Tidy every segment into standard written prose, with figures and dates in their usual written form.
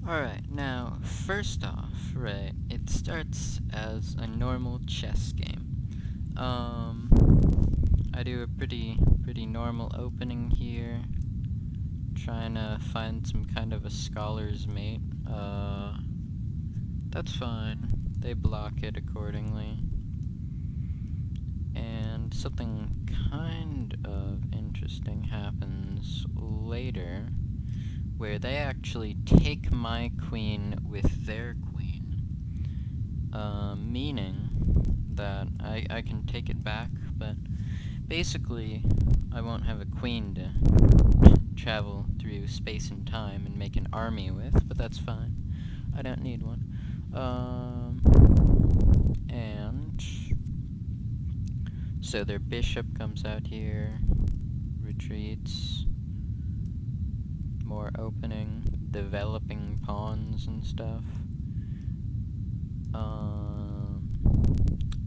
Alright, now, first off, right, it starts as a normal chess game. I do a pretty normal opening here, trying to find some kind of a scholar's mate. That's fine. They block it accordingly. And something kind of interesting happens later, where they actually take my queen with their queen, meaning that I can take it back, but basically I won't have a queen to travel through space and time and make an army with, but that's fine. I don't need one. And so their bishop comes out here, retreats, more opening, developing pawns and stuff.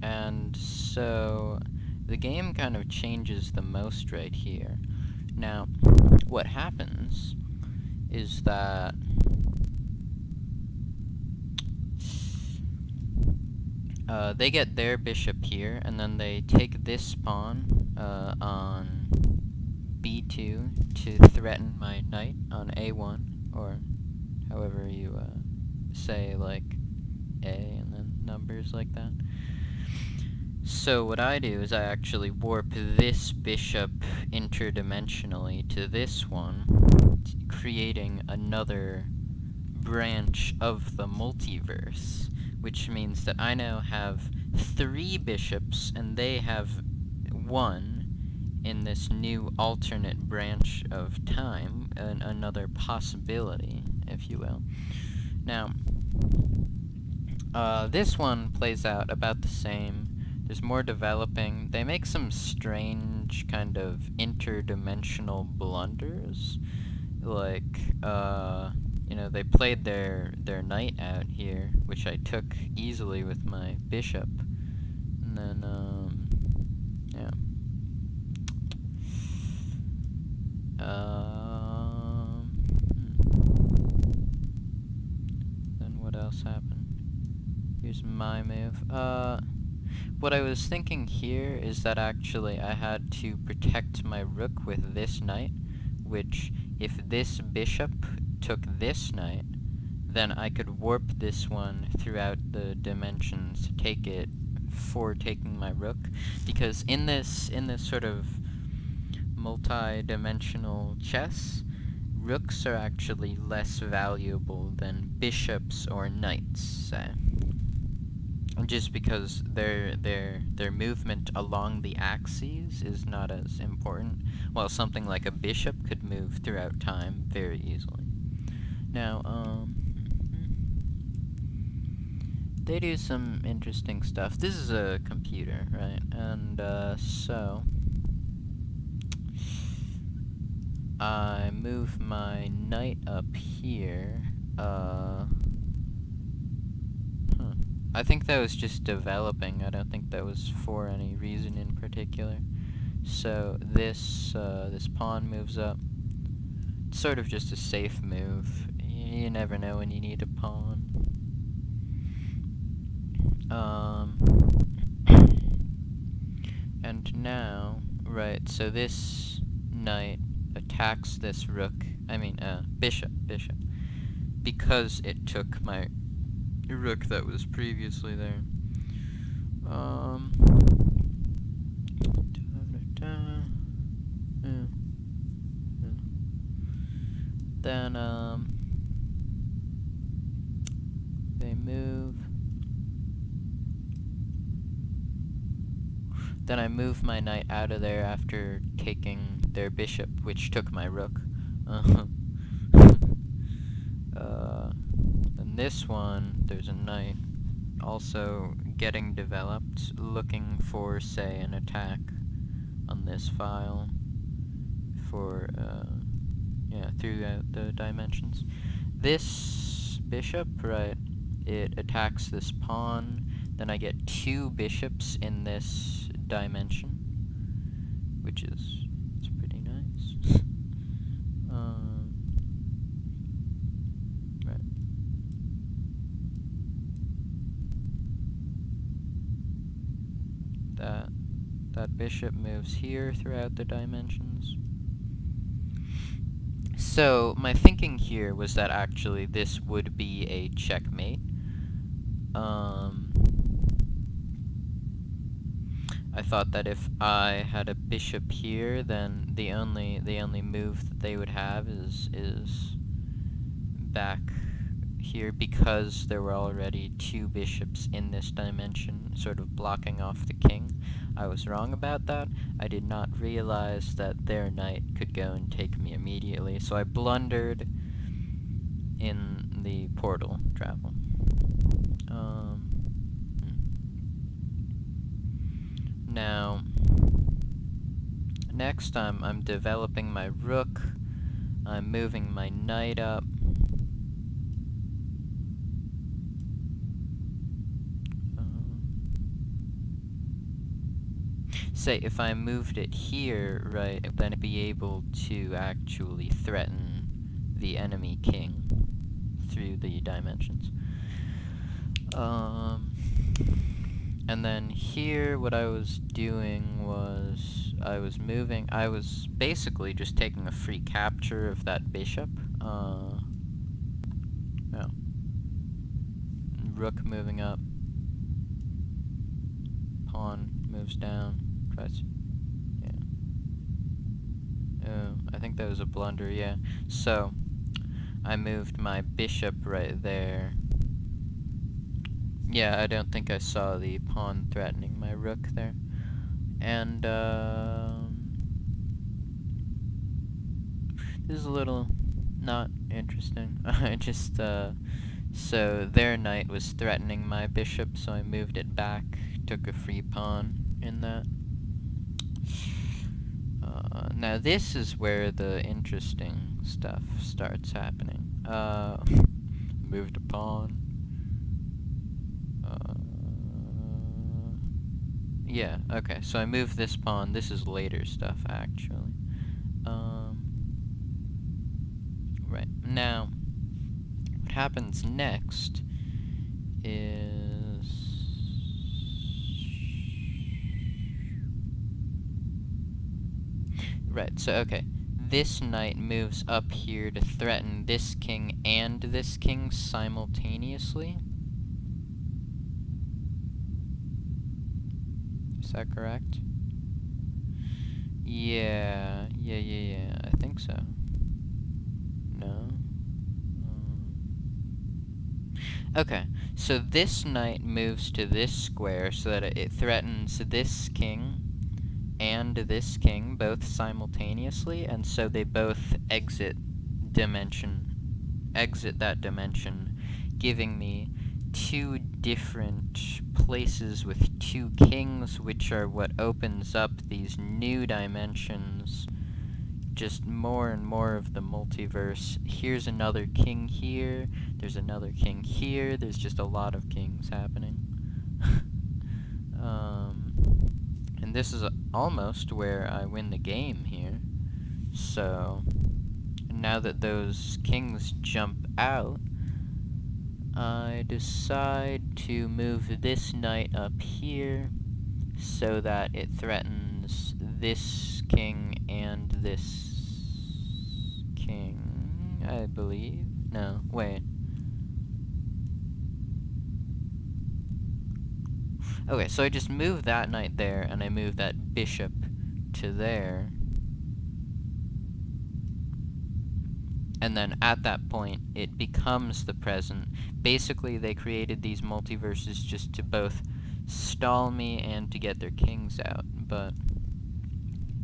And so the game kind of changes the most right here. Now, what happens is that they get their bishop here, and then they take this pawn on b2 to threaten my knight on a1, or however you say, like, a and then numbers like that. So what I do is I actually warp this bishop interdimensionally to this one, creating another branch of the multiverse, which means that I now have 3 bishops and they have 1 in this new alternate branch of time, another possibility, if you will. Now, this one plays out about the same. There's more developing. They make some strange kind of interdimensional blunders. Like, you know, they played their knight out here, which I took easily with my bishop. And then, yeah. Then what else happened? Here's my move. What I was thinking here is that actually I had to protect my rook with this knight, which, if this bishop took this knight, then I could warp this one throughout the dimensions to take it for taking my rook, because in this sort of multi-dimensional chess, rooks are actually less valuable than bishops or knights, say. Just because their movement along the axes is not as important, while something like a bishop could move throughout time very easily. Now, they do some interesting stuff. This is a computer, right? And, so I move my knight up here, I think that was just developing. I don't think that was for any reason in particular. So this this pawn moves up. It's sort of just a safe move. You never know when you need a pawn. And now, right, so this knight attacks this rook, bishop, because it took my rook that was previously there. Then, they move. Then I move my knight out of there after taking their bishop, which took my rook. And this one, there's a knight also getting developed, looking for, say, an attack on this file for, throughout the dimensions. This bishop, right, it attacks this pawn, then I get 2 bishops in this dimension, which is pretty nice. Right. That bishop moves here throughout the dimensions. So, my thinking here was that actually this would be a checkmate. I thought that if I had a bishop here, then the only move that they would have is back here, because there were already two bishops in this dimension, sort of blocking off the king. I was wrong about that. I did not realize that their knight could go and take me immediately, so I blundered in the portal travel. Now, next I'm developing my rook. I'm moving my knight up. Say, if I moved it here, right, then it'd be able to actually threaten the enemy king through the dimensions. And then here, what I was doing was, I was basically just taking a free capture of that bishop. Rook moving up. Pawn moves down. Tries, yeah. Oh, I think that was a blunder, yeah. So, I moved my bishop right there. Yeah, I don't think I saw the pawn threatening my rook there. And, this is a little not interesting. I just, so their knight was threatening my bishop, so I moved it back, took a free pawn in that. Now this is where the interesting stuff starts happening. Moved a pawn. Yeah, okay, so I moved this pawn. This is later stuff, actually. Right, now, what happens next is... Right, so, okay, this knight moves up here to threaten this king and this king simultaneously. Is that correct? Yeah, I think so. No? Okay, so this knight moves to this square so that it threatens this king and this king both simultaneously, and so they both exit that dimension, giving me two different places with two kings, which are what opens up these new dimensions. Just more and more of the multiverse. Here's another king here, there's another king here, there's just a lot of kings happening. And this is almost where I win the game here. So, now that those kings jump out, I decide to move this knight up here so that it threatens this king and this king, I believe. No, wait. Okay, so I just move that knight there, and I move that bishop to there. And then at that point, it becomes the present. Basically, they created these multiverses just to both stall me and to get their kings out. But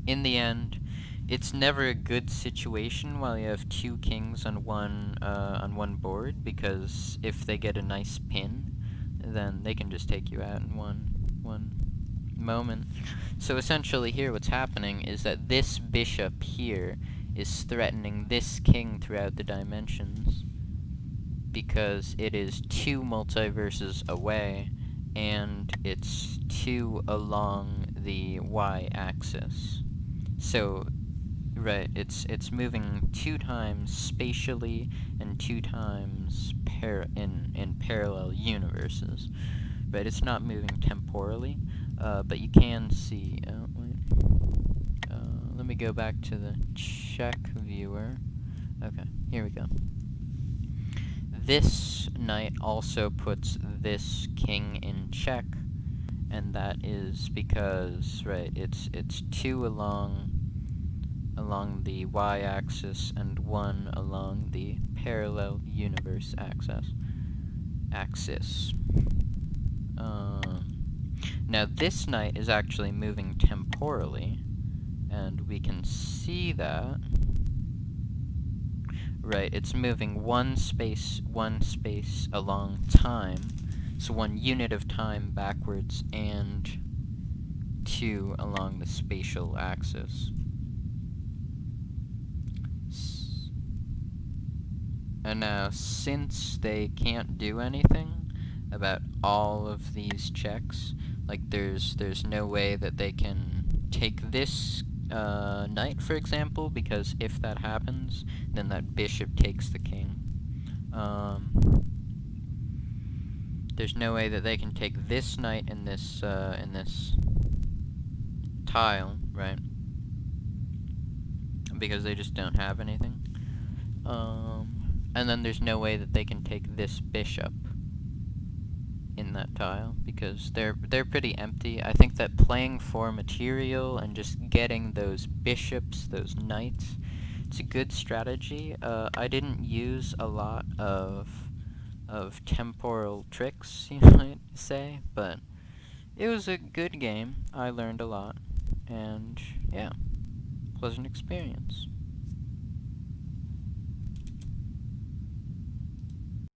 in the end, it's never a good situation while you have two kings on one board, because if they get a nice pin, then they can just take you out in one moment. So essentially here what's happening is that this bishop here is threatening this king throughout the dimensions, because it is two multiverses away, and it's two along the y-axis. So, right, it's moving 2 times spatially and 2 times in parallel universes. Right, it's not moving temporally. but you can see, oh, wait. Let me go back to the check viewer. Okay, here we go. This knight also puts this king in check, and that is because, right, it's 2 along the y-axis and 1 along the parallel universe axis. Now this knight is actually moving temporally, and we can see that. Right, it's moving one space along time, so 1 unit of time backwards, and 2 along the spatial axis. And now, since they can't do anything about all of these checks, like there's no way that they can take this knight, for example, because if that happens, then that bishop takes the king. There's no way that they can take this knight in this tile, right? Because they just don't have anything. And then there's no way that they can take this bishop in that tile, because they're pretty empty. I think that playing for material and just getting those bishops, those knights, it's a good strategy. I didn't use a lot of temporal tricks, you might say, but it was a good game. I learned a lot, and yeah, pleasant experience.